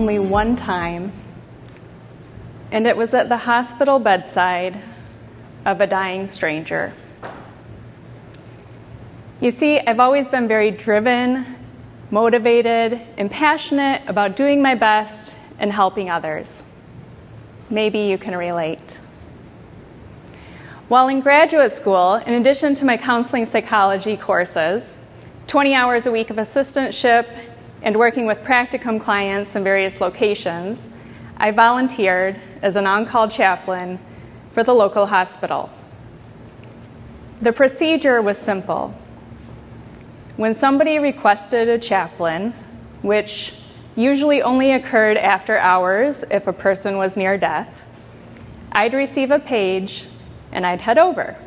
only one time, and it was at the hospital bedside of a dying stranger. You see, I've always been very driven, motivated, and passionate about doing my best and helping others. Maybe you can relate. While in graduate school, in addition to my counseling psychology courses, 20 hours a week of assistantship, and working with practicum clients in various locations, I volunteered as an on-call chaplain for the local hospital. The procedure was simple. When somebody requested a chaplain, which usually only occurred after hours if a person was near death, I'd receive a page and I'd head over.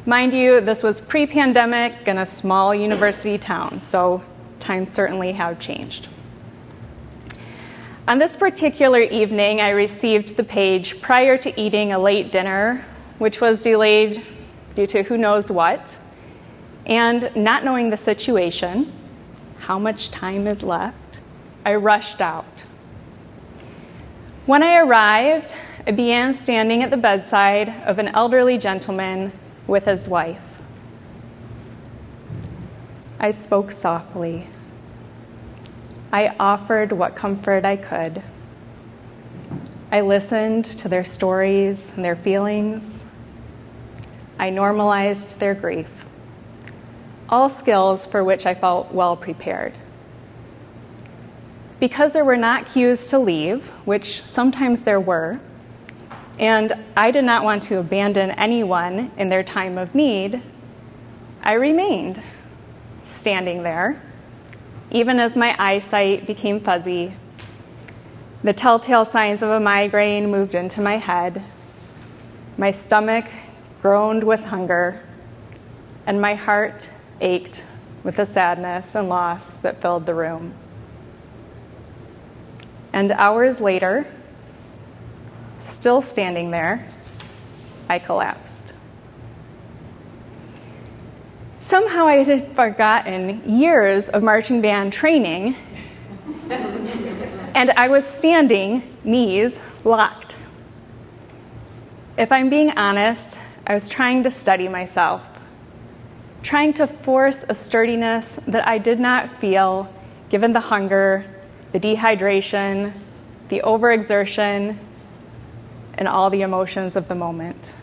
Mind you, this was pre-pandemic in a small university town, so times certainly have changed. On this particular evening, I received the page prior to eating a late dinner, which was delayed due to who knows what, and not knowing the situation, how much time is left, I rushed out. When I arrived, I began standing at the bedside of an elderly gentleman with his wife. I spoke softly. I offered what comfort I could. I listened to their stories and their feelings. I normalized their grief, all skills for which I felt well prepared. Because there were not cues to leave, which sometimes there were, and I did not want to abandon anyone in their time of need, I remained standing there, even as my eyesight became fuzzy. The telltale signs of a migraine moved into my head. My stomach groaned with hunger, and my heart ached with the sadness and loss that filled the room. And hours later, still standing there, I collapsed. Somehow I had forgotten years of marching band training, and I was standing, knees locked. If I'm being honest, I was trying to steady myself, trying to force a sturdiness that I did not feel given the hunger, the dehydration, the overexertion, and all the emotions of the moment.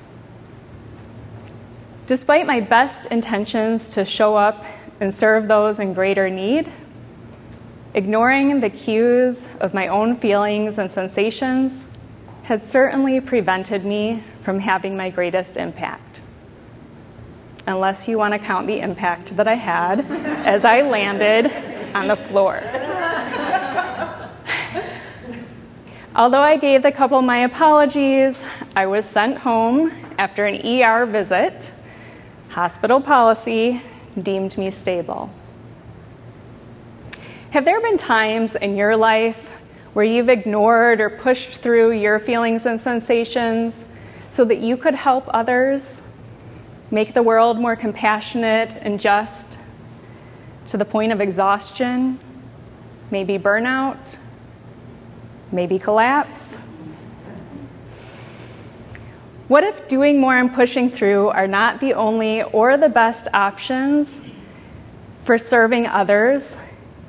Despite my best intentions to show up and serve those in greater need, ignoring the cues of my own feelings and sensations had certainly prevented me from having my greatest impact. Unless you want to count the impact that I had as I landed on the floor. Although I gave the couple my apologies, I was sent home after an ER visit. Hospital policy deemed me stable. Have there been times in your life where you've ignored or pushed through your feelings and sensations so that you could help others, make the world more compassionate and just, to the point of exhaustion, maybe burnout, maybe collapse? What if doing more and pushing through are not the only or the best options for serving others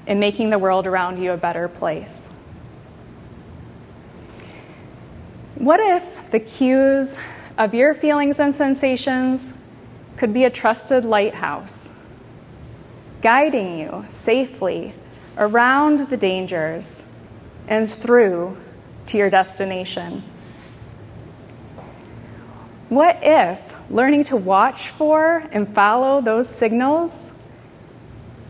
and making the world around you a better place? What if the cues of your feelings and sensations could be a trusted lighthouse, guiding you safely around the dangers and through to your destination? What if learning to watch for and follow those signals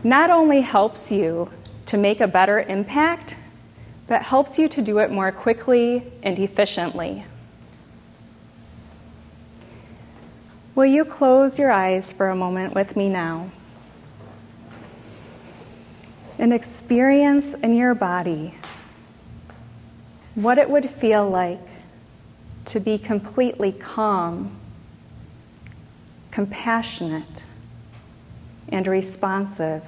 not only helps you to make a better impact, but helps you to do it more quickly and efficiently? Will you close your eyes for a moment with me now and experience in your body what it would feel like to be completely calm, compassionate, and responsive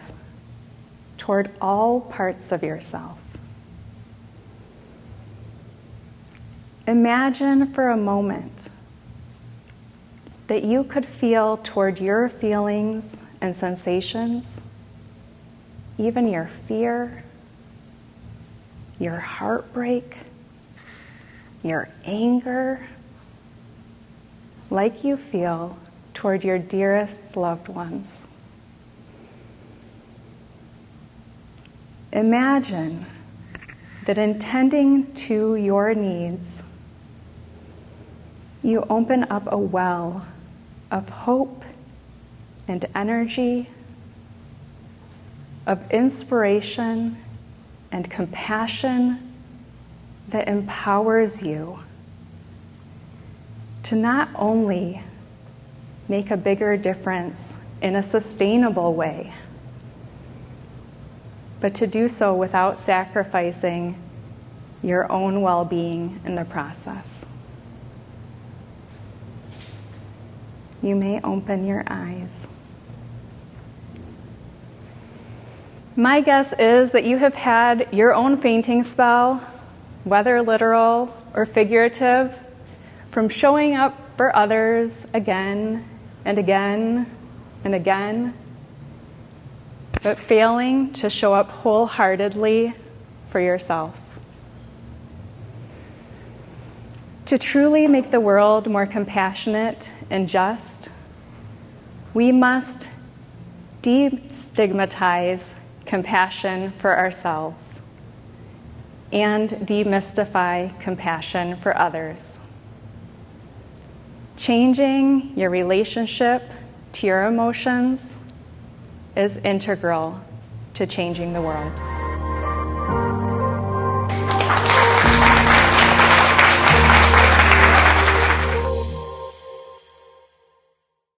toward all parts of yourself? Imagine for a moment that you could feel toward your feelings and sensations, even your fear, your heartbreak, your anger, like you feel toward your dearest loved ones. Imagine that in tending to your needs, you open up a well of hope and energy, of inspiration and compassion that empowers you to not only make a bigger difference in a sustainable way, but to do so without sacrificing your own well-being in the process. You may open your eyes. My guess is that you have had your own fainting spell, whether literal or figurative, from showing up for others again and again and again, but failing to show up wholeheartedly for yourself. To truly make the world more compassionate and just, we must destigmatize compassion for ourselves and demystify compassion for others. Changing your relationship to your emotions is integral to changing the world.